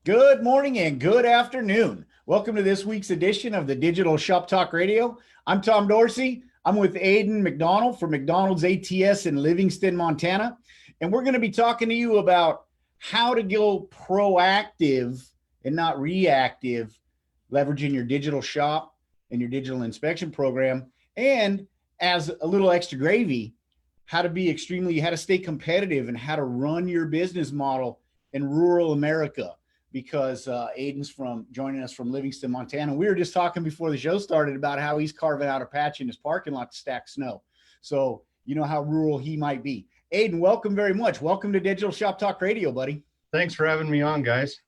Good morning and good afternoon. Welcome to this week's edition of the Digital Shop Talk Radio. I'm Tom Dorsey. I'm with Aden McDonnell from McDonald's ATS in Livingston, Montana. And we're going to be talking to you about how to go proactive and not reactive, leveraging your digital shop and your digital inspection program. And as a little extra gravy, how to stay competitive and how to run your business model in rural America. Because Aden's joining us from Livingston, Montana. We were just talking before the show started about how he's carving out a patch in his parking lot to stack snow. So you know how rural he might be. Aden, welcome very much. Welcome to Digital Shop Talk Radio, buddy. Thanks for having me on, guys.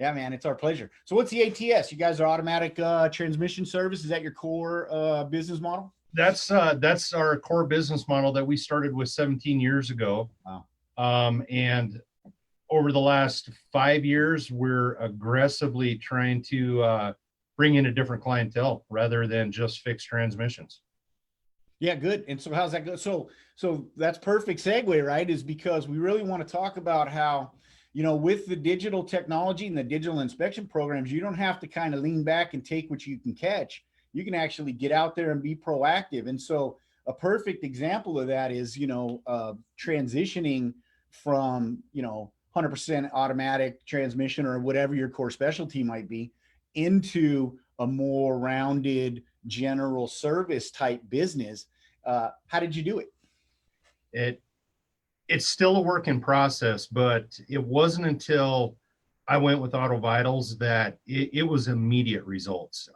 Yeah, man, it's our pleasure. So what's the ATS? You guys are automatic transmission service. Is that your core business model? That's our core business model that we started with 17 years ago. Wow. And over the last 5 years, we're aggressively trying to bring in a different clientele rather than just fixed transmissions. Yeah, good. And so how's that go? So that's perfect segue, right? Is because we really want to talk about how, with the digital technology and the digital inspection programs, you don't have to kind of lean back and take what you can catch. You can actually get out there and be proactive. And so a perfect example of that is, transitioning from, 100% automatic transmission or whatever your core specialty might be into a more rounded general service type business. How did you do it? It's still a work in process, but it wasn't until I went with Auto Vitals that it was immediate results.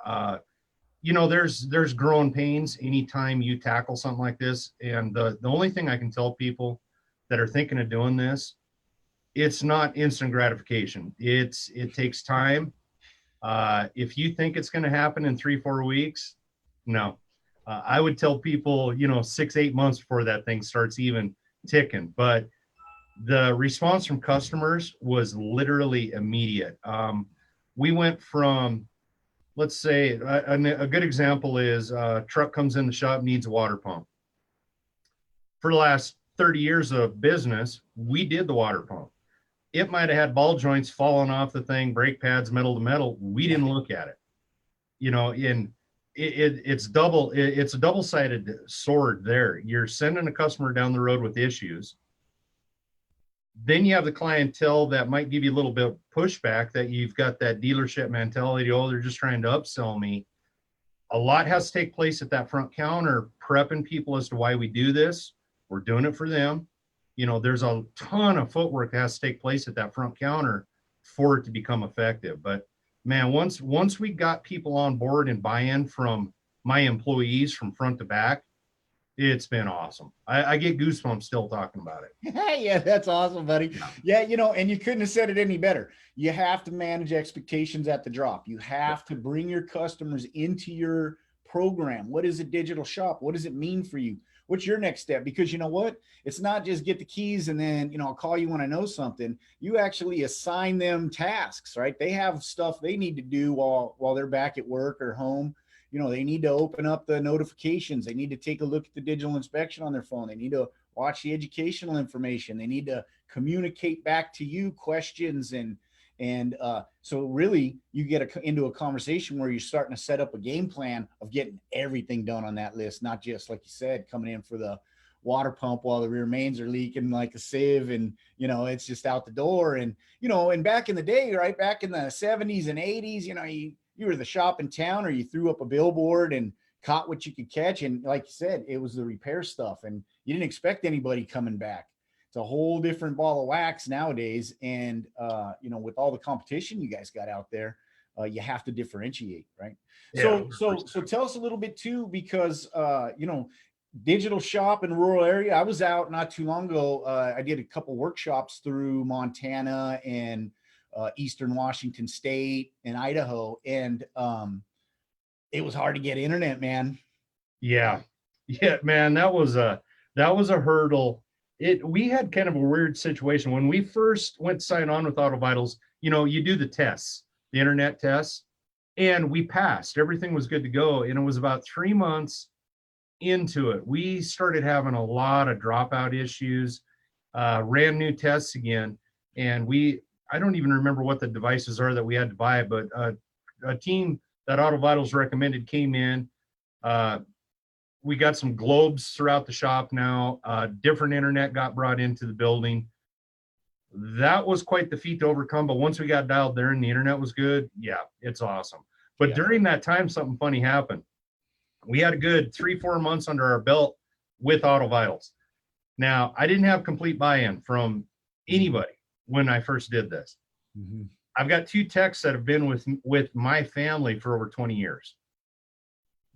There's growing pains anytime you tackle something like this. And the only thing I can tell people that are thinking of doing this, it's not instant gratification. It takes time. If you think it's going to happen in 3-4 weeks, no. I would tell people, 6-8 months before that thing starts even ticking. But the response from customers was literally immediate. We went from, let's say, a good example is a truck comes in the shop, needs a water pump. For the last 30 years of business, we did the water pump. It might have had ball joints falling off the thing, brake pads, metal to metal. We didn't look at it. It's a double-sided sword there. You're sending a customer down the road with issues. Then you have the clientele that might give you a little bit of pushback, that you've got that dealership mentality. Oh, they're just trying to upsell me. A lot has to take place at that front counter, prepping people as to why we do this. We're doing it for them. There's a ton of footwork that has to take place at that front counter for it to become effective. But man, once we got people on board and buy-in from my employees from front to back, it's been awesome. I get goosebumps still talking about it. Yeah, that's awesome, buddy. Yeah, and you couldn't have said it any better. You have to manage expectations at the drop. You have to bring your customers into your program. What is a digital shop? What does it mean for you? What's your next step? Because you know what? It's not just get the keys and then, I'll call you when I know something. You actually assign them tasks, right? They have stuff they need to do while they're back at work or home. They need to open up the notifications. They need to take a look at the digital inspection on their phone. They need to watch the educational information. They need to communicate back to you questions. And so really you get into a conversation where you're starting to set up a game plan of getting everything done on that list, not just, like you said, coming in for the water pump while the rear mains are leaking like a sieve and, it's just out the door. And, and back in the day, right, back in the 70s and 80s, you were the shop in town or you threw up a billboard and caught what you could catch. And like you said, it was the repair stuff and you didn't expect anybody coming back. It's a whole different ball of wax nowadays. And, with all the competition you guys got out there, you have to differentiate, right? Yeah, so tell us a little bit too, because, digital shop in rural area. I was out not too long ago. I did a couple workshops through Montana and Eastern Washington State and Idaho. And it was hard to get internet, man. Yeah, man, that was a hurdle. We had kind of a weird situation when we first went to sign on with Auto Vitals. You do the tests, the internet tests, and we passed. Everything was good to go. And it was about 3 months into it, we started having a lot of dropout issues, ran new tests again. And I don't even remember what the devices are that we had to buy, but a team that Auto Vitals recommended came in. We got some globes throughout the shop now. Different internet got brought into the building. That was quite the feat to overcome. But once we got dialed there and the internet was good, yeah, it's awesome. But during that time, something funny happened. We had a good 3-4 months under our belt with Auto Vitals. Now, I didn't have complete buy-in from anybody when I first did this. Mm-hmm. I've got 2 techs that have been with my family for over 20 years.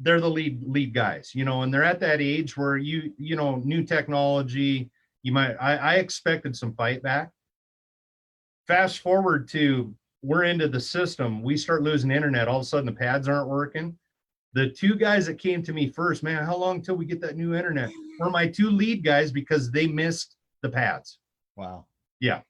They're the lead guys, you know, and they're at that age where you know, new technology, I expected some fight back. Fast forward to, we're into the system, we start losing internet, all of a sudden the pads aren't working. The 2 guys that came to me first, man, how long till we get that new internet, were my 2 lead guys because they missed the pads. Wow. Yeah.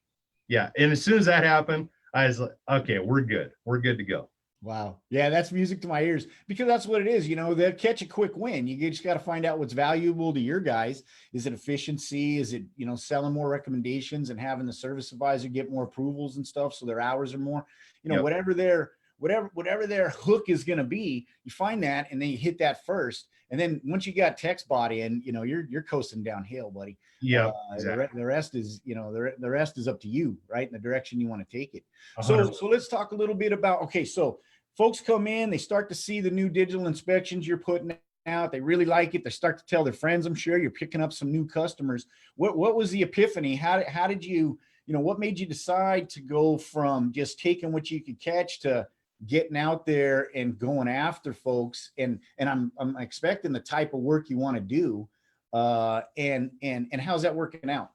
And as soon as that happened, I was like, okay, we're good to go. Wow. Yeah, that's music to my ears, because that's what it is. You know, they'll catch a quick win. You just got to find out what's valuable to your guys. Is it efficiency? Is it, you know, selling more recommendations and having the service advisor get more approvals and stuff, so their hours are more, you know, whatever their hook is going to be, you find that, and then you hit that first. And then once you got text body, and you know, you're coasting downhill, buddy. Yeah. Exactly. The rest is, you know, the rest is up to you, right? In the direction you want to take it. 100%. So let's talk a little bit about, okay, so folks come in, they start to see the new digital inspections you're putting out. They really like it. They start to tell their friends. I'm sure you're picking up some new customers. What was the epiphany? How did you, you know, what made you decide to go from just taking what you could catch to getting out there and going after folks? And I'm expecting the type of work you want to do. And how's that working out?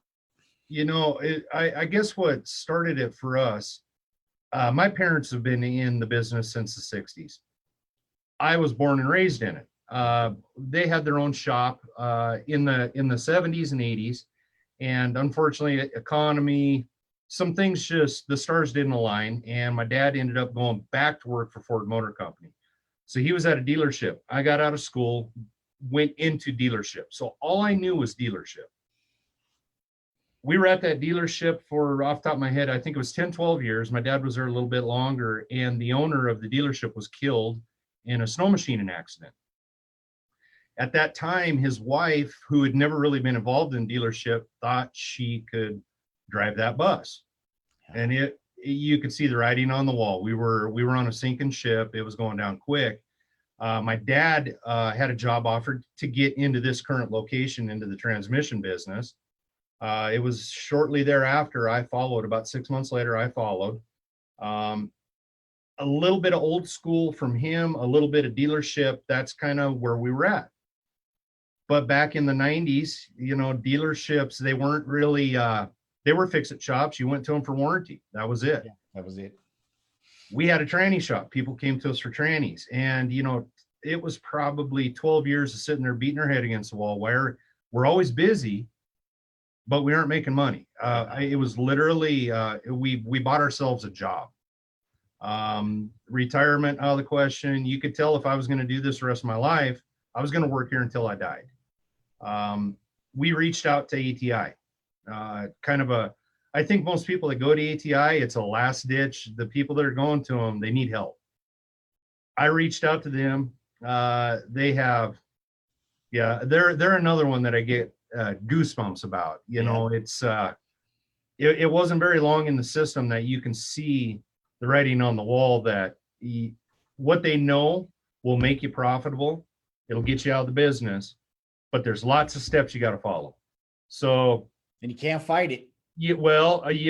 You know, I guess what started it for us, my parents have been in the business since the 60s. I was born and raised in it. They had their own shop in the 70s and 80s. And unfortunately, economy, some things just, the stars didn't align. And my dad ended up going back to work for Ford Motor Company. So he was at a dealership. I got out of school, went into dealership. So all I knew was dealership. We were at that dealership for, off the top of my head, I think it was 10, 12 years. My dad was there a little bit longer, and the owner of the dealership was killed in a snow machining accident. At that time, his wife, who had never really been involved in dealership, thought she could drive that bus. And you could see the writing on the wall. We were on a sinking ship. It was going down quick. My dad had a job offered to get into this current location, into the transmission business. It was shortly thereafter I followed. About 6 months later, I followed. A little bit of old school from him, a little bit of dealership. That's kind of where we were at. But back in the 90s, you know, dealerships, they weren't really, they were fix-it shops. You went to them for warranty. That was it. Yeah, that was it. We had a tranny shop. People came to us for trannies. And, you know, it was probably 12 years of sitting there beating our head against the wall, where we're always busy, but we aren't making money. It was literally, we bought ourselves a job. Retirement out of the question. You could tell if I was going to do this the rest of my life, I was going to work here until I died. We reached out to ATI, I think most people that go to ATI, it's a last ditch. The people that are going to them, they need help. I reached out to them. They have, they're another one that I get goosebumps about. You know, it's it wasn't very long in the system that you can see the writing on the wall that what they know will make you profitable. It'll get you out of the business, but there's lots of steps you got to follow. So, and you can't fight it. You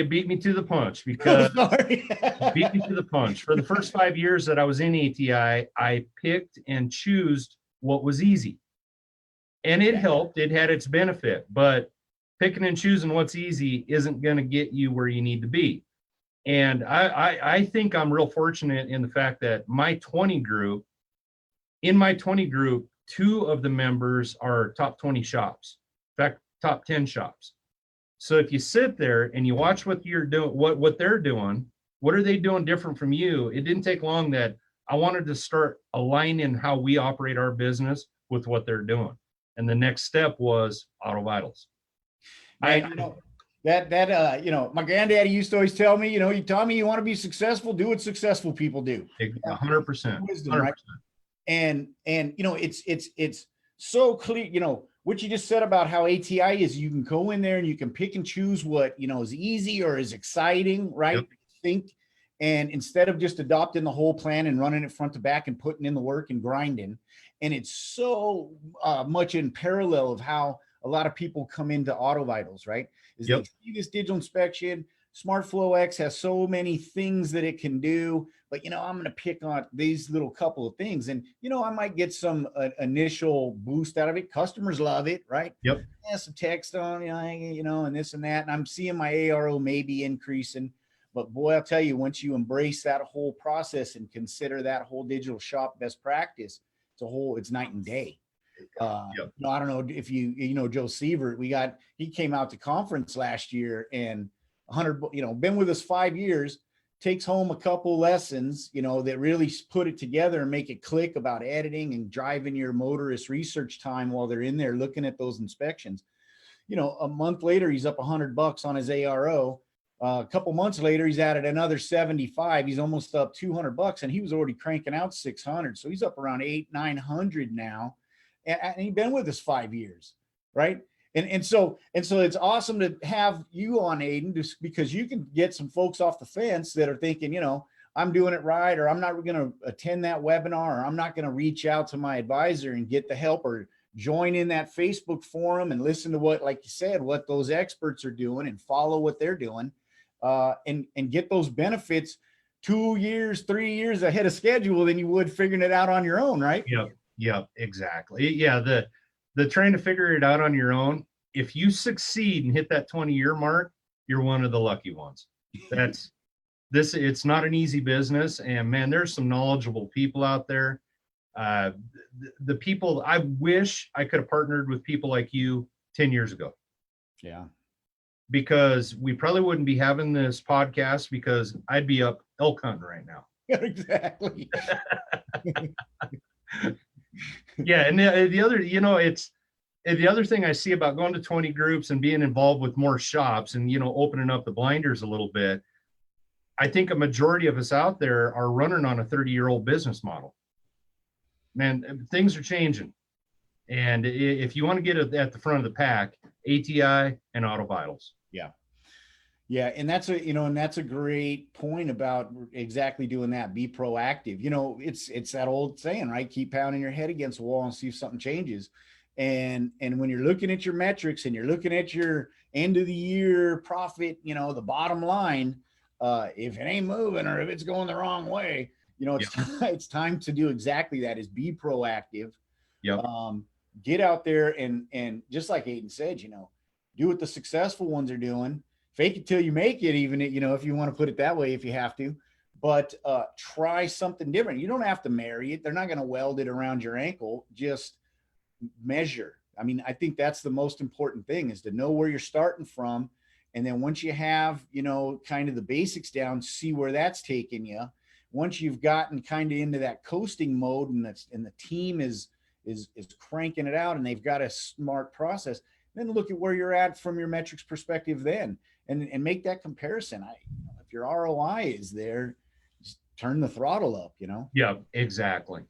beat me to the punch, because beat me to the punch. For the first 5 years that I was in ATI, I picked and chose what was easy. And it helped. It had its benefit, but picking and choosing what's easy isn't going to get you where you need to be. And I think I'm real fortunate in the fact that in my 20 group, 2 of the members are top 20 shops. In fact, top 10 shops. So if you sit there and you watch what you're doing, what they're doing, what are they doing different from you? It didn't take long that I wanted to start aligning how we operate our business with what they're doing. And the next step was Auto Vitals. You know, my granddaddy used to always tell me, you know, you tell me you want to be successful, do what successful people do. 100%. Wisdom, right? And you know, it's so clear, you know, what you just said about how ATI is, you can go in there and you can pick and choose what, you know, is easy or is exciting, right? Yep. Think, and instead of just adopting the whole plan and running it front to back and putting in the work and grinding. And it's so much in parallel of how a lot of people come into Auto Vitals, right? Is Yep. they see this digital inspection. SmartFlow X has so many things that it can do, but you know, I'm going to pick on these little couple of things, and you know, I might get some initial boost out of it. Customers love it, right? Yep. Yeah, some text on, you know, and this and that, and I'm seeing my ARO maybe increasing. But boy, I'll tell you, once you embrace that whole process and consider that whole digital shop best practice, it's night and day. Yep. You know, I don't know if you know Joe Sievert. He came out to conference last year, and 100, you know, been with us 5 years, takes home a couple lessons, you know, that really put it together and make it click about editing and driving your motorist research time while they're in there looking at those inspections. You know, a month later, he's up $100 on his ARO. A couple months later, he's added another 75. He's almost up $200, and he was already cranking out 600. So he's up around 800-900 now, and he's been with us 5 years, right? And so it's awesome to have you on, Aden, just because you can get some folks off the fence that are thinking, you know, I'm doing it right, or I'm not going to attend that webinar, or I'm not going to reach out to my advisor and get the help, or join in that Facebook forum and listen to what, like you said, what those experts are doing and follow what they're doing, and get those benefits 2 years, 3 years ahead of schedule than you would figuring it out on your own, right? Yep, exactly. Yeah, the trying to figure it out on your own, if you succeed and hit that 20-year mark, you're one of the lucky ones. It's not an easy business, and man, there's some knowledgeable people out there. The people, I wish I could have partnered with people like you 10 years ago. Yeah. Because we probably wouldn't be having this podcast, because I'd be up elk hunting right now. Exactly. Yeah, and the other, you know, the other thing I see about going to 20 groups and being involved with more shops and, you know, opening up the blinders a little bit, I think a majority of us out there are running on a 30-year-old business model. Man, things are changing. And if you want to get at the front of the pack, ATI and Auto Vitals. Yeah. Yeah. And that's a great point about exactly doing that. Be proactive. You know, it's that old saying, right? Keep pounding your head against the wall and see if something changes. And when you're looking at your metrics and you're looking at your end of the year profit, you know, the bottom line, if it ain't moving or if it's going the wrong way, you know, it's time to do exactly that, is be proactive. Yep. Get out there and just like Aden said, you know, do what the successful ones are doing. Fake it till you make it, even, you know, if you want to put it that way, if you have to, but try something different. You don't have to marry it. They're not going to weld it around your ankle. Just measure. I mean, I think that's the most important thing, is to know where you're starting from. And then once you have, you know, kind of the basics down, see where that's taking you. Once you've gotten kind of into that coasting mode, and the team is cranking it out and they've got a smart process, then look at where you're at from your metrics perspective then, and make that comparison. If your ROI is there, just turn the throttle up, you know? Yeah, exactly.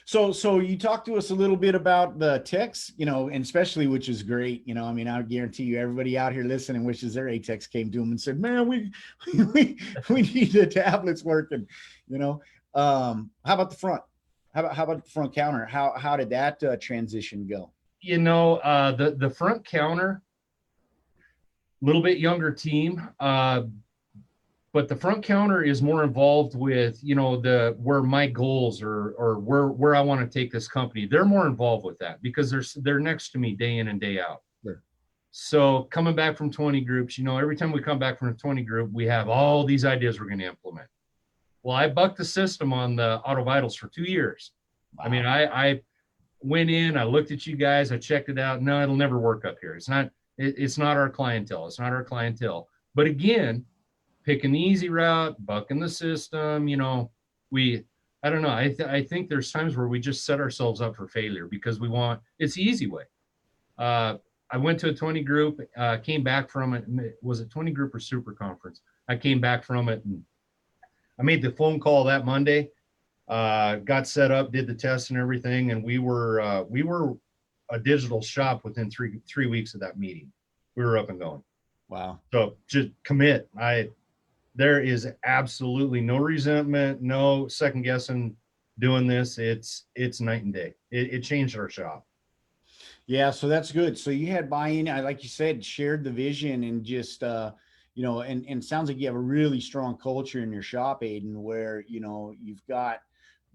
So you talked to us a little bit about the techs, you know, and especially, which is great. You know, I mean, I guarantee you everybody out here listening wishes their ATEX came to them and said, man, we need the tablets working, you know? How about the front? How about the front counter? How did that transition go? You know, the front counter, a little bit younger team, but the front counter is more involved with, you know, where my goals or where I want to take this company. They're more involved with that because they're next to me day in and day out. Sure. So coming back from 20 groups, you know, every time we come back from a 20 group, we have all these ideas we're going to implement. Well, I bucked the system on the Auto Vitals for 2 years. Wow. I mean, I went in, I looked at you guys, I checked it out. No, it'll never work up here. It's not our clientele. It's not our clientele. But again, picking the easy route, bucking the system, you know, I don't know. I think there's times where we just set ourselves up for failure because it's the easy way. I went to a 20 group, came back from it. Was it 20 group or super conference? I came back from it and I made the phone call that Monday, got set up, did the test and everything. And we were a digital shop within three weeks of that meeting. We were up and going. Wow. So just commit. There is absolutely no resentment, no second guessing doing this. It's night and day. It changed our shop. Yeah, so that's good. So you had buy-in, I like you said, shared the vision and just and sounds like you have a really strong culture in your shop, Aden, where you've got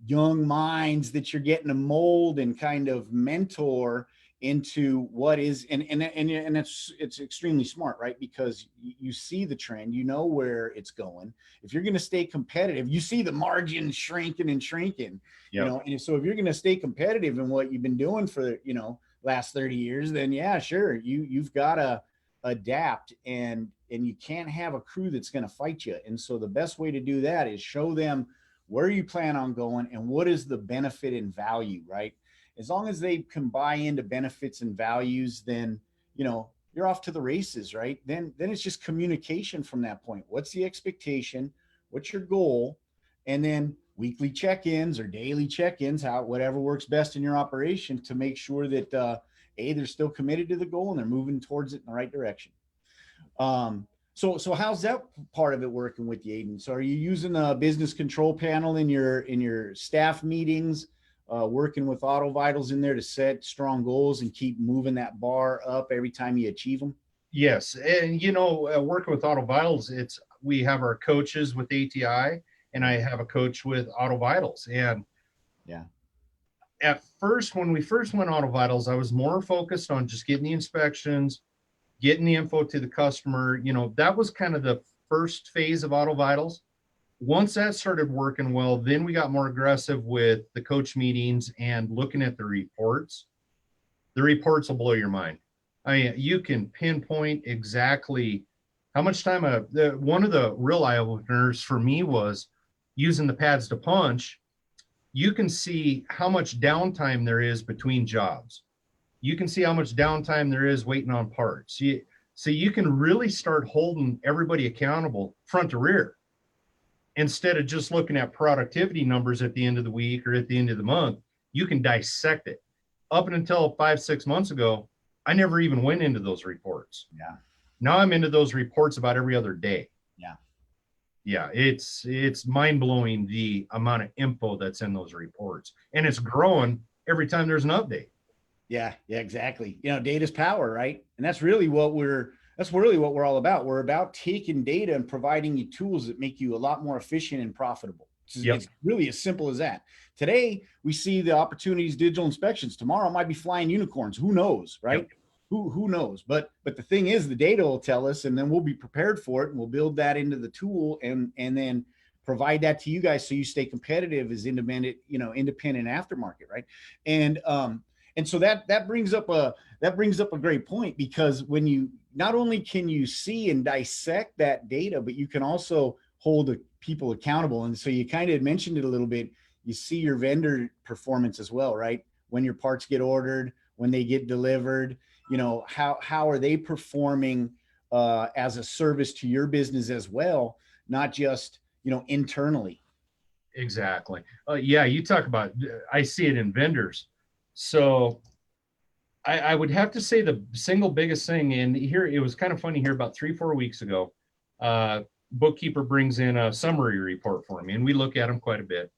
young minds that you're getting to mold and kind of mentor into what is and it's extremely smart, right? Because you see the trend, where it's going. If you're going to stay competitive, you see the margin shrinking and shrinking. Yep. And so if you're going to stay competitive in what you've been doing for last 30 years, then yeah, sure, you've got to adapt, and you can't have a crew that's going to fight you. And so the best way to do that is show them where you plan on going and what is the benefit and value, right? As long as they can buy into benefits and values, then you're off to the races, right? Then it's just communication from that point. What's the expectation? What's your goal? And then weekly check-ins or daily check-ins, whatever works best in your operation, to make sure that they're still committed to the goal and they're moving towards it in the right direction. So how's that part of it working with you, Aden? So are you using a business control panel in your staff meetings, working with Auto Vitals in there to set strong goals and keep moving that bar up every time you achieve them? Yes, and working with Auto Vitals, we have our coaches with ATI, and I have a coach with Auto Vitals. And yeah, at first, when we first went Auto Vitals, I was more focused on just getting the inspections, getting the info to the customer. That was kind of the first phase of Auto Vitals. Once that started working well, then we got more aggressive with the coach meetings and looking at the reports. The reports will blow your mind. You can pinpoint exactly how much time. One of the real eye openers for me was using the pads to punch. You can see how much downtime there is between jobs. You can see how much downtime there is waiting on parts. So you can really start holding everybody accountable front to rear, instead of just looking at productivity numbers at the end of the week or at the end of the month. You can dissect it. Up until 5-6 months ago, I never even went into those reports. Yeah. Now I'm into those reports about every other day. Yeah. Yeah, it's mind-blowing the amount of info that's in those reports, and it's growing every time there's an update. Yeah, exactly. Data's power, right? And that's really what we're all about. We're about taking data and providing you tools that make you a lot more efficient and profitable. It's really as simple as that. Today, we see the opportunities, digital inspections. Tomorrow might be flying unicorns. Who knows, right? Yep. Who knows? But the thing is, the data will tell us, and then we'll be prepared for it, and we'll build that into the tool, and then provide that to you guys so you stay competitive as independent aftermarket, right? And so that brings up a great point, because when you not only can you see and dissect that data, but you can also hold people accountable. And so you kind of mentioned it a little bit. You see your vendor performance as well, right? When your parts get ordered, when they get delivered, how are they performing as a service to your business as well, not just internally. Exactly. Yeah, you talk about, I see it in vendors. So I would have to say the single biggest thing, and here it was kind of funny here about 3-4 weeks ago, bookkeeper brings in a summary report for me, and we look at them quite a bit.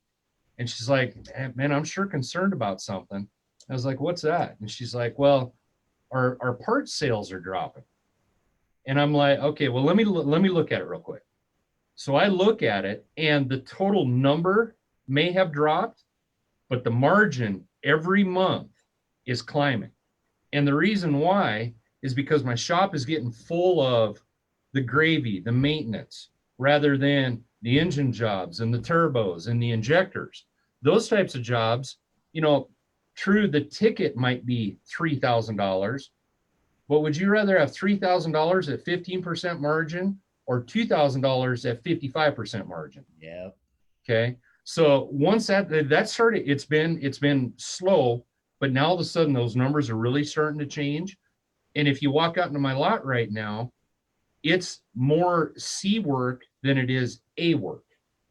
And she's like, man, I'm sure concerned about something. I was like, what's that? And she's like, well, our parts sales are dropping. And I'm like, okay, well, let me look at it real quick. So I look at it, and the total number may have dropped, but the margin every month is climbing. And the reason why is because my shop is getting full of the gravy, the maintenance, rather than the engine jobs and the turbos and the injectors. Those types of jobs, true, the ticket might be $3,000, but would you rather have $3,000 at 15% margin or $2,000 at 55% margin? Yeah. Okay. So once that started, it's been slow, but now all of a sudden those numbers are really starting to change. And if you walk out into my lot right now, it's more C work than it is A work.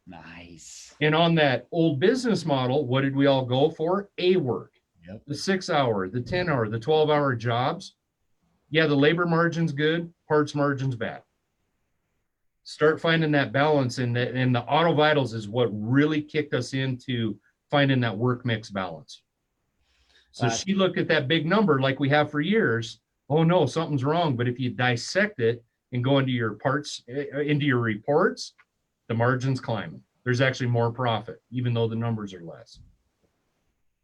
Nice. And on that old business model, what did we all go for? A work. Yep. The 6 hour, the 10 hour, the 12-hour jobs. Yeah, the labor margin's good, parts margin's bad. Start finding that balance, and the auto vitals is what really kicked us into finding that work mix balance. So she looked at that big number like we have for years. Oh no, something's wrong. But if you dissect it and go into your parts, into your reports, the margin's climbing. There's actually more profit, even though the numbers are less.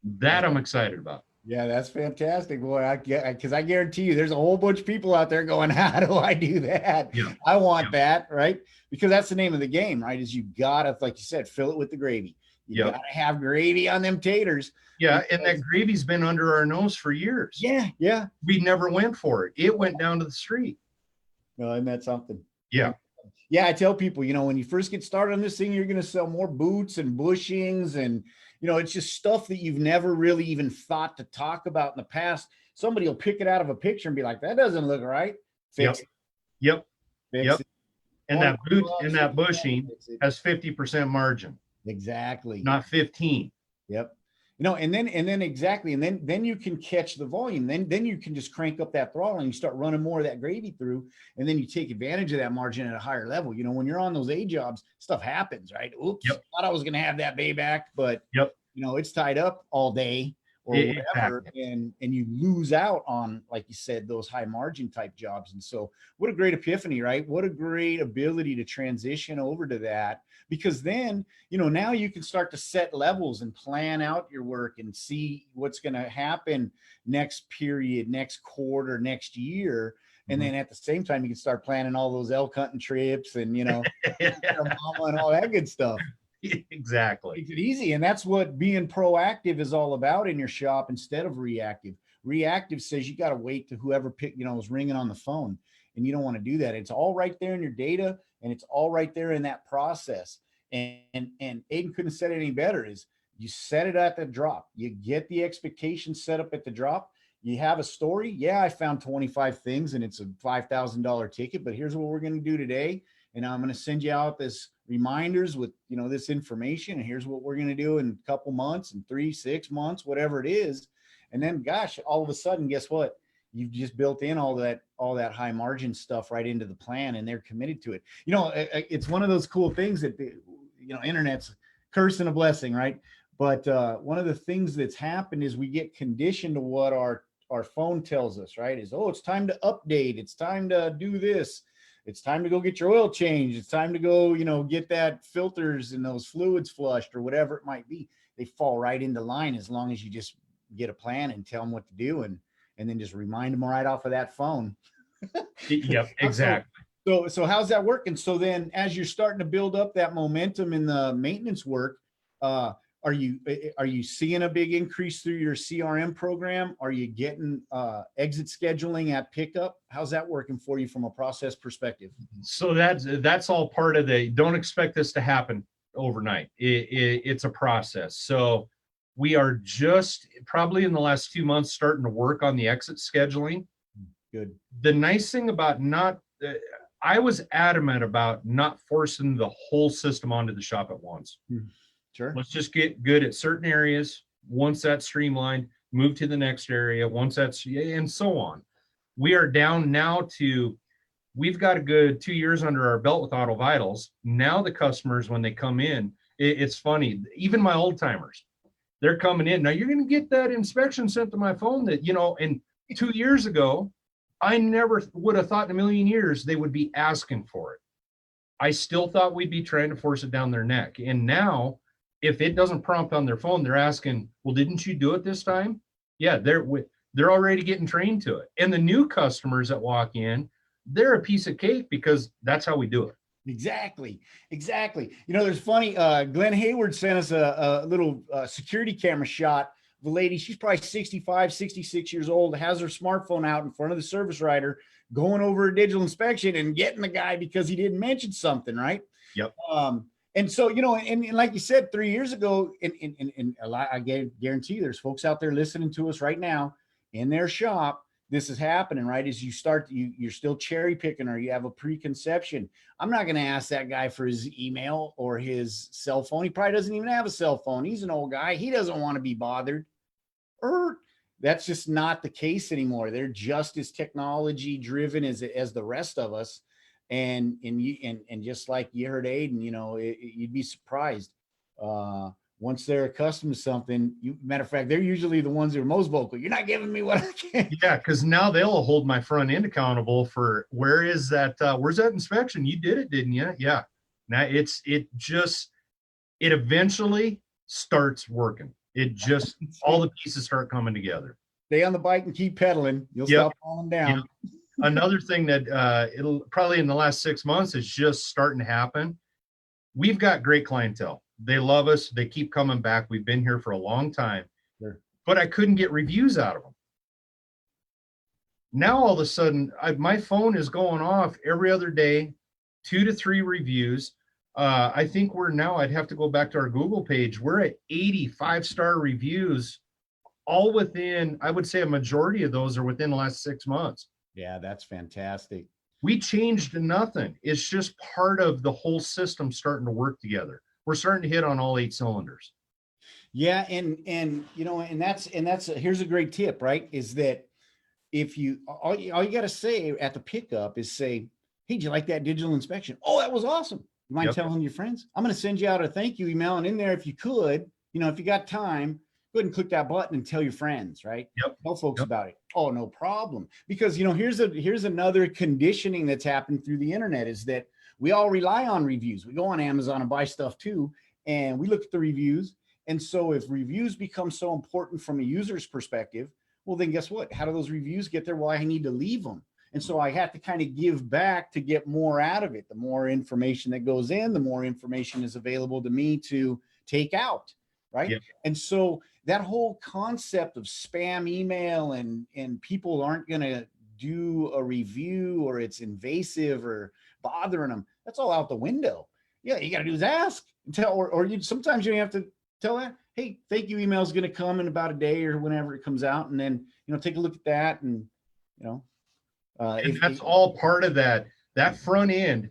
That I'm excited about. Yeah, that's fantastic, boy. Because I guarantee you, there's a whole bunch of people out there going, "How do I do that? Yeah. I want that, right?" Because that's the name of the game, right? Is you gotta, like you said, fill it with the gravy. You gotta have gravy on them taters. Yeah, and that gravy's been under our nose for years. Yeah, yeah. We never went for it. It went down to the street. No, isn't that something? Yeah. Yeah, I tell people, when you first get started on this thing, you're going to sell more boots and bushings, and it's just stuff that you've never really even thought to talk about in the past. Somebody will pick it out of a picture and be like, "That doesn't look right." Fix it. Yep. Fix it. And that boot and that bushing has 50% margin. Exactly. Not 15. Yep. And then exactly. And then you can catch the volume. Then you can just crank up that throttle and you start running more of that gravy through. And then you take advantage of that margin at a higher level. When you're on those A jobs, stuff happens, right? Oops, thought I was going to have that bay back, but it's tied up all day or whatever. Exactly. And you lose out on, like you said, those high margin type jobs. And so what a great epiphany, right? What a great ability to transition over to that, because then, now you can start to set levels and plan out your work and see what's going to happen next period, next quarter, next year. And then at the same time, you can start planning all those elk hunting trips and, mama and all that good stuff. Exactly. Makes it easy. And that's what being proactive is all about in your shop instead of reactive. Reactive says you got to wait to whoever is ringing on the phone, and you don't want to do that. It's all right there in your data, and it's all right there in that process. And Aden couldn't have said it any better. Is you set it at the drop. You get the expectation set up at the drop. You have a story. Yeah, I found 25 things and it's a $5,000 ticket, but here's what we're going to do today. And I'm going to send you out this reminders with, this information. And here's what we're going to do in a couple months and 3, 6 months, whatever it is. And then, gosh, all of a sudden, guess what? You've just built in all that high margin stuff right into the plan, and they're committed to it. It's one of those cool things that internet's a curse and a blessing, right? But one of the things that's happened is we get conditioned to what our phone tells us, right? Is, oh, it's time to update. It's time to do this. It's time to go get your oil changed. It's time to go, get that filters and those fluids flushed or whatever it might be. They fall right into line as long as you just get a plan and tell them what to do, and then just remind them right off of that phone. Yep, exactly. So how's that working? So then as you're starting to build up that momentum in the maintenance work, are you seeing a big increase through your CRM program? Are you getting exit scheduling at pickup? How's that working for you from a process perspective? So that's all part of don't expect this to happen overnight. It's a process. So we are just probably in the last 2 months starting to work on the exit scheduling. Good. The nice thing about I was adamant about not forcing the whole system onto the shop at once. Sure. Let's just get good at certain areas. Once that's streamlined, move to the next area. Once that's, and so on. We are down now to, we've got a good 2 years under our belt with Auto Vitals. Now the customers, when they come in, it's funny. Even my old timers, they're coming in. Now you're going to get that inspection sent to my phone that, and 2 years ago, I never would have thought in a million years they would be asking for it. I still thought we'd be trying to force it down their neck. And now, if it doesn't prompt on their phone, they're asking, well, didn't you do it this time? Yeah, they're already getting trained to it. And the new customers that walk in, they're a piece of cake because that's how we do it. Exactly. There's funny, Glenn Hayward sent us a little security camera shot of a lady. She's probably 65, 66 years old, has her smartphone out in front of the service rider, going over a digital inspection and getting the guy because he didn't mention something, right? Yep. And so, and like you said, 3 years ago, and a lot, I guarantee you there's folks out there listening to us right now in their shop this is happening, right? Is you're still cherry picking, or you have a preconception. I'm not going to ask that guy for his email or his cell phone. He probably doesn't even have a cell phone. He's an old guy. He doesn't want to be bothered. Or that's just not the case anymore. They're just as technology driven as the rest of us. And just like you heard Aden, you'd be surprised. Once they're accustomed to something, matter of fact, they're usually the ones that are most vocal. You're not giving me what I can. Yeah, because now they'll hold my front end accountable for where's that inspection? You did it, didn't you? Yeah. Now it eventually starts working. It just all the pieces start coming together. Stay on the bike and keep pedaling. You'll stop falling down. Yep. Another thing that it'll probably in the last 6 months is just starting to happen. We've got great clientele. They love us. They keep coming back. We've been here for a long time, sure. But I couldn't get reviews out of them. Now, all of a sudden, my phone is going off every other day, 2 to 3 reviews. I think I'd have to go back to our Google page. We're at 80 5-star reviews, all within, I would say a majority of those are within the last 6 months. Yeah, that's fantastic. We changed nothing. It's just part of the whole system starting to work together. We're starting to hit on all 8 cylinders. Yeah. And that's here's a great tip, right? Is that if all you got to say at the pickup is say, hey, do you like that digital inspection? Oh, that was awesome. You mind telling your friends? I'm going to send you out a thank you email, and in there, if you could, if you got time, go ahead and click that button and tell your friends, right? Tell folks about it. Oh, no problem. Because, here's another conditioning that's happened through the internet is that we all rely on reviews. We go on Amazon and buy stuff too, and we look at the reviews. And so if reviews become so important from a user's perspective, well, then guess what? How do those reviews get there? Well, I need to leave them. And so I have to kind of give back to get more out of it. The more information that goes in, the more information is available to me to take out, right? Yeah. And so that whole concept of spam email and people aren't going to do a review, or it's invasive or bothering them, that's all out the window. Yeah, you got to do is ask and tell, or sometimes you have to tell that, hey, thank you email is going to come in about a day or whenever it comes out, and then take a look at that, and and that's all part of that front end.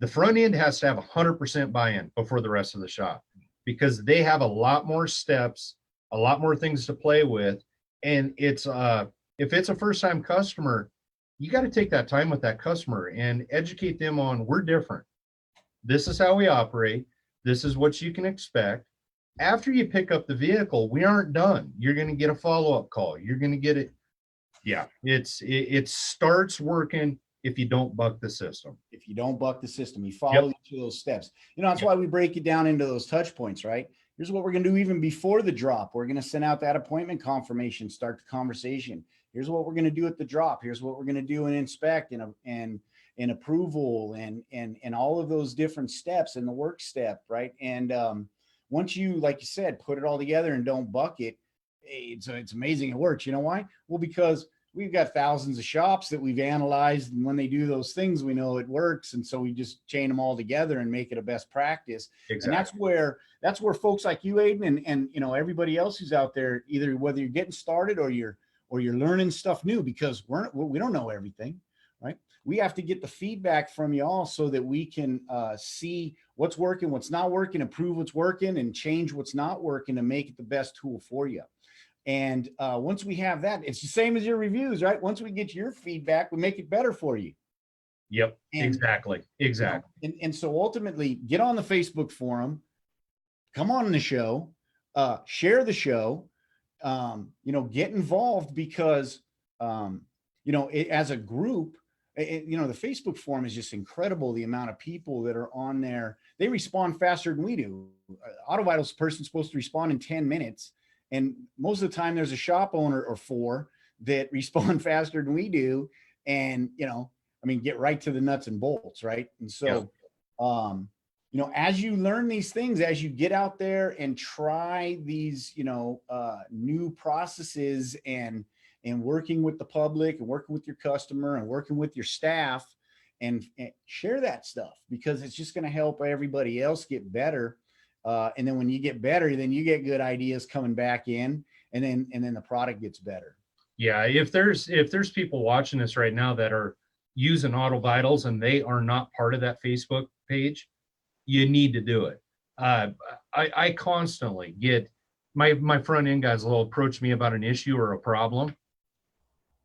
The front end has to have 100% buy-in before the rest of the shop, because they have a lot more steps, a lot more things to play with, and it's if it's a first-time customer, you got to take that time with that customer and educate them on, we're different. This is how we operate. This is what you can expect. After you pick up the vehicle, we aren't done. You're going to get a follow-up call. You're going to get it. Yeah, it starts working if you don't buck the system. If you don't buck the system, you follow each of those steps. That's why we break it down into those touch points, right? Here's what we're going to do even before the drop. We're going to send out that appointment confirmation, start the conversation. Here's what we're going to do at the drop. Here's what we're going to do and inspect and approval and all of those different steps in the work step, right? And once you, like you said, put it all together and don't buck it, it's amazing it works. You know why? Well, because we've got thousands of shops that we've analyzed, and when they do those things, we know it works. And so we just chain them all together and make it a best practice. Exactly. And that's where folks like you, Aden, and everybody else who's out there, either whether you're getting started or you're learning stuff new, because we don't know everything, right? We have to get the feedback from y'all so that we can see what's working, what's not working, improve what's working, and change what's not working to make it the best tool for you. And once we have that, it's the same as your reviews, right? Once we get your feedback, we make it better for you. Yep, and, exactly. And so ultimately, get on the Facebook forum, come on the show, share the show, get involved, because, as a group, the Facebook forum is just incredible. The amount of people that are on there, they respond faster than we do. AutoVitals person's supposed to respond in 10 minutes. And most of the time there's a shop owner or 4 that respond faster than we do. And, get right to the nuts and bolts. Right. And so, as you learn these things, as you get out there and try these, new processes and working with the public and working with your customer and working with your staff, and share that stuff, because it's just going to help everybody else get better. And then when you get better, then you get good ideas coming back in, and then the product gets better. Yeah, if there's people watching this right now that are using Auto Vitals and they are not part of that Facebook page, you need to do it. I constantly get my front end guys will approach me about an issue or a problem.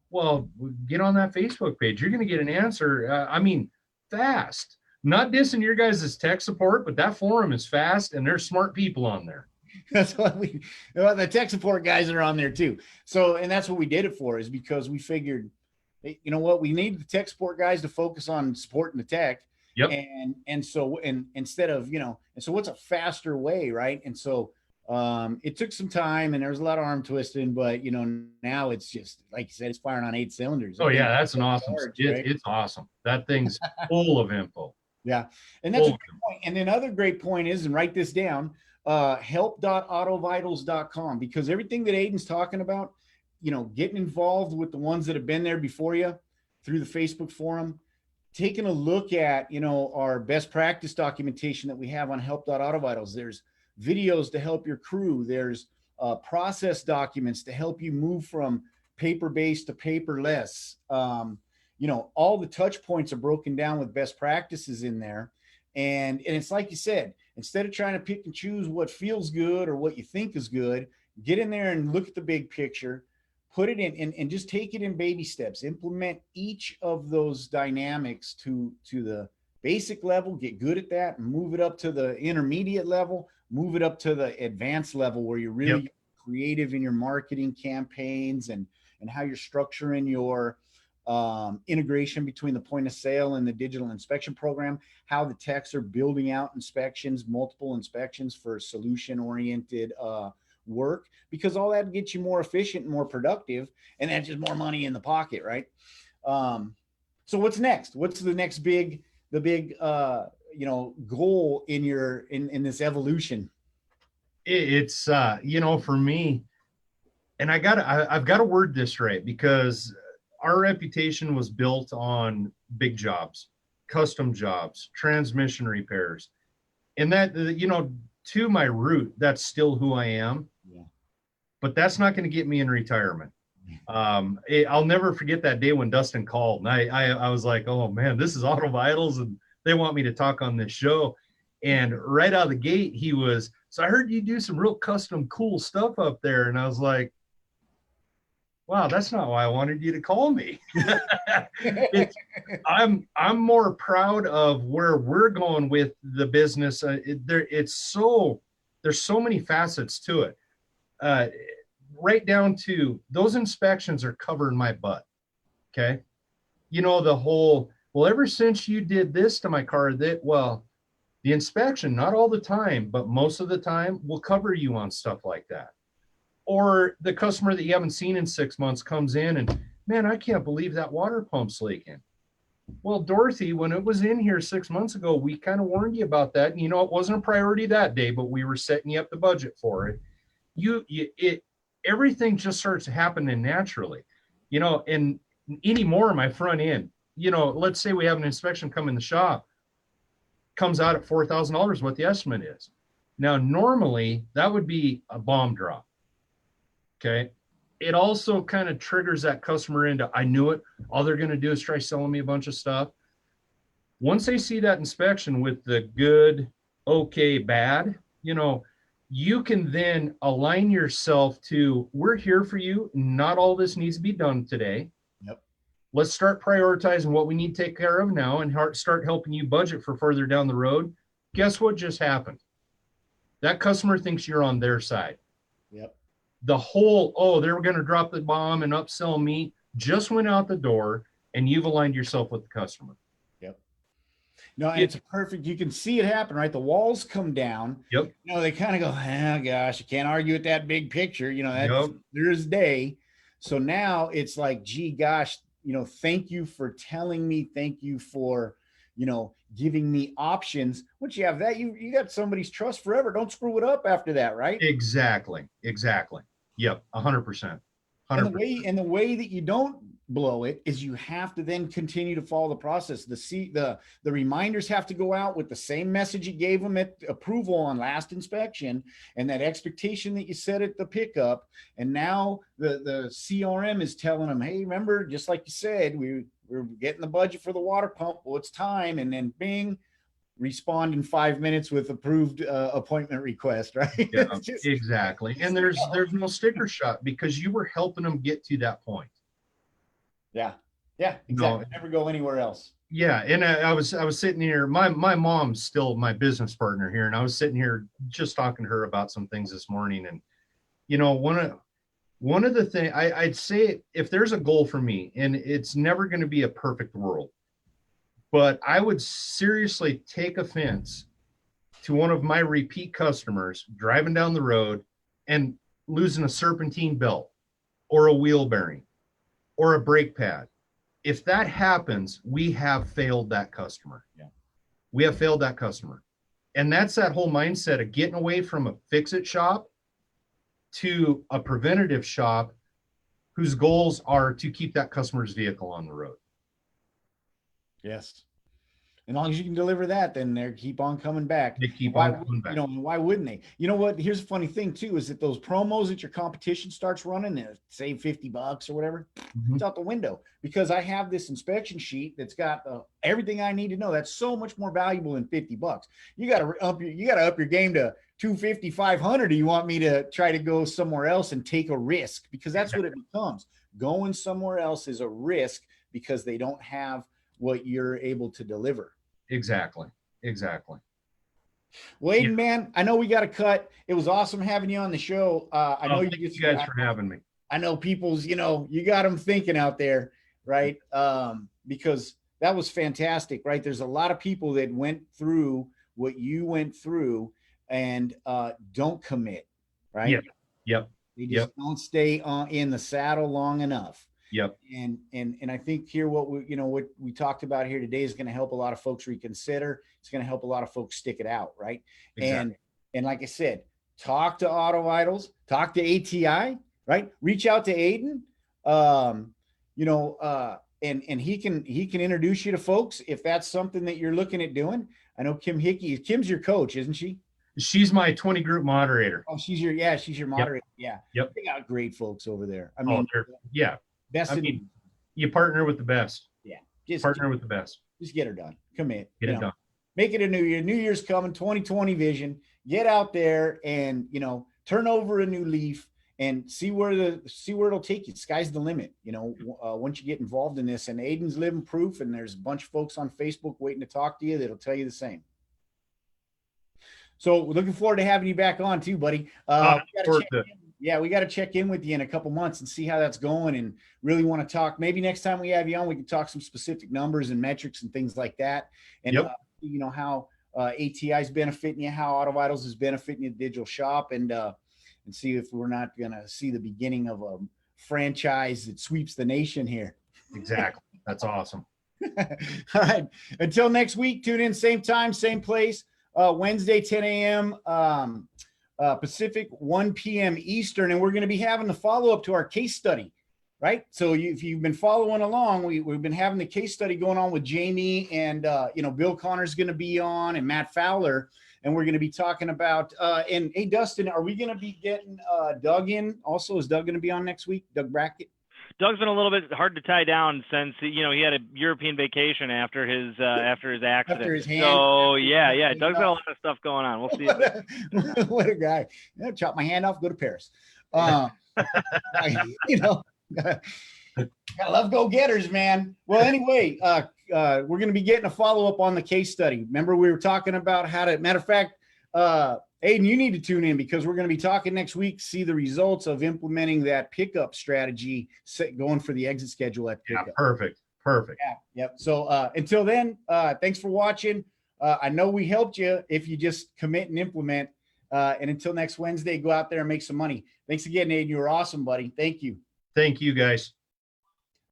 Well, get on that Facebook page. You're going to get an answer. I mean, fast. Not dissing your guys' tech support, but that forum is fast and there's smart people on there. That's what the tech support guys are on there too. So, and that's what we did it for, is because we figured, hey, you know what, we need the tech support guys to focus on supporting the tech. Yep. And so instead of, and so what's a faster way, right? And so it took some time and there was a lot of arm twisting, but now it's just like you said, it's firing on 8 cylinders. Oh yeah, that's an awesome. It's awesome. That thing's full of info. Yeah, and that's a great point. And another great point is, and write this down, help.autovitals.com, because everything that Aden's talking about, getting involved with the ones that have been there before you through the Facebook forum, taking a look at, our best practice documentation that we have on help.autovitals. There's videos to help your crew. There's process documents to help you move from paper-based to paperless. All the touch points are broken down with best practices in there. And it's like you said, instead of trying to pick and choose what feels good or what you think is good, get in there and look at the big picture, put it in and just take it in baby steps, implement each of those dynamics to the basic level, get good at that, and move it up to the intermediate level, move it up to the advanced level where you're really creative in your marketing campaigns and how you're structuring your integration between the point of sale and the digital inspection program, how the techs are building out inspections, multiple inspections for solution oriented work, because all that gets you more efficient and more productive, and that's just more money in the pocket, right? So what's next? What's the next big goal in this evolution? It's for me, and I've got to word this right, because our reputation was built on big jobs, custom jobs, transmission repairs. And that, to my root, that's still who I am. Yeah. But that's not going to get me in retirement. I'll never forget that day when Dustin called. And I was like, oh, man, this is Auto Vitals, and they want me to talk on this show. And right out of the gate, he was, so I heard you do some real custom cool stuff up there. And I was like, wow, that's not why I wanted you to call me. I'm more proud of where we're going with the business. There's so many facets to it. Right down to those inspections are covering my butt. Okay. The whole, well, ever since you did this to my car, the inspection, not all the time, but most of the time, will cover you on stuff like that. Or the customer that you haven't seen in 6 months comes in and, man, I can't believe that water pump's leaking. Well, Dorothy, when it was in here 6 months ago, we kind of warned you about that. And, it wasn't a priority that day, but we were setting you up the budget for it. Everything just starts happening naturally, and anymore, my front end, let's say we have an inspection come in the shop, comes out at $4,000, what the estimate is. Now, normally that would be a bomb drop. Okay. It also kind of triggers that customer into, I knew it. All they're going to do is try selling me a bunch of stuff. Once they see that inspection with the good, okay, bad, you can then align yourself to, we're here for you. Not all this needs to be done today. Yep. Let's start prioritizing what we need to take care of now and start helping you budget for further down the road. Guess what just happened? That customer thinks you're on their side. Yep. The whole, they were going to drop the bomb and upsell me, just went out the door, and you've aligned yourself with the customer. Yep. No, and it's perfect. You can see it happen, right? The walls come down. Yep. They kind of go, oh gosh, you can't argue with that big picture. That's There's day. So now it's like, gee, gosh, thank you for telling me. Thank you for, giving me options. Once you have that, you got somebody's trust forever. Don't screw it up after that, right? Exactly. Yep. 100%. And the way that you don't blow it is you have to then continue to follow the process. The reminders have to go out with the same message you gave them at approval on last inspection, and that expectation that you set at the pickup. And now the CRM is telling them, hey, remember, just like you said, we're getting the budget for the water pump. Well, it's time. And then bing, respond in 5 minutes with approved appointment request, right? Yeah, exactly. And there's no sticker shock because you were helping them get to that point. Yeah, exactly. Never go anywhere else. Yeah, and I was sitting here. My mom's still my business partner here, and I was sitting here just talking to her about some things this morning. And one of the things I'd say, if there's a goal for me, and it's never going to be a perfect world, but I would seriously take offense to one of my repeat customers driving down the road and losing a serpentine belt or a wheel bearing or a brake pad. If that happens, we have failed that customer. Yeah. We have failed that customer. And that's that whole mindset of getting away from a fix-it shop to a preventative shop whose goals are to keep that customer's vehicle on the road. Yes. As long as you can deliver that, then they keep on coming back. They keep on coming back. Why wouldn't they? You know what? Here's a funny thing too, is that those promos that your competition starts running, save $50 or whatever, it's out the window, because I have this inspection sheet that's got everything I need to know. That's so much more valuable than $50. You got to up your game to 250, 500. Do you want me to try to go somewhere else and take a risk? Because that's what it becomes. Going somewhere else is a risk because they don't have what you're able to deliver. Exactly. Well, Aden, man, I know we got to cut. It was awesome having you on the show. I know thank you guys for having me. I know people's, you got them thinking out there, right? Because that was fantastic, right? There's a lot of people that went through what you went through and don't commit, right? Yep. They just don't stay in the saddle long enough. Yep. And I think here what we talked about here today is going to help a lot of folks reconsider. It's going to help a lot of folks stick it out, right? Exactly. And like I said, talk to Auto Vitals, talk to ATI, right? Reach out to Aden, and he can introduce you to folks if that's something that you're looking at doing. I know Kim's your coach, isn't she? She's my 20 group moderator. Oh, she's your moderator. Yep. Yeah. They got great folks over there. I mean, you partner with the best. Yeah. With the best. Just get her done. Commit. Get it done. Make it a new year. New Year's coming, 2020 vision. Get out there and, turn over a new leaf and see where it'll take you. Sky's the limit, once you get involved in this. And Aden's living proof, and there's a bunch of folks on Facebook waiting to talk to you that'll tell you the same. So we're looking forward to having you back on too, buddy. We got to check in with you in a couple months and see how that's going, and really want to talk. Maybe next time we have you on, we can talk some specific numbers and metrics and things like that. And how ATI is benefiting you, how Auto Vitals is benefiting your digital shop, and see if we're not going to see the beginning of a franchise that sweeps the nation here. Exactly. That's awesome. All right. Until next week, tune in, same time, same place. Wednesday, 10 a.m. Pacific, 1 p.m. Eastern, and we're going to be having the follow-up to our case study, right? So if you've been following along, we've been having the case study going on with Jamie, and Bill Connor's going to be on, and Matt Fowler, and we're going to be talking about and hey, Dustin, are we going to be getting Doug in also? Is Doug going to be on next week? Doug Brackett? Doug's been a little bit hard to tie down since he had a European vacation after his accident. After his hand. So yeah, Doug's got a lot of stuff going on. We'll see. What a guy! Chop my hand off, go to Paris. Gotta love go-getters, man. Well, anyway, we're going to be getting a follow-up on the case study. Remember, we were talking about how to. Matter of fact, Aden, you need to tune in because we're going to be talking next week, see the results of implementing that pickup strategy, going for the exit schedule at pickup. Yeah, perfect. Yeah, yep. So until then, thanks for watching. I know we helped you if you just commit and implement. And until next Wednesday, go out there and make some money. Thanks again, Aden. You were awesome, buddy. Thank you. Thank you, guys.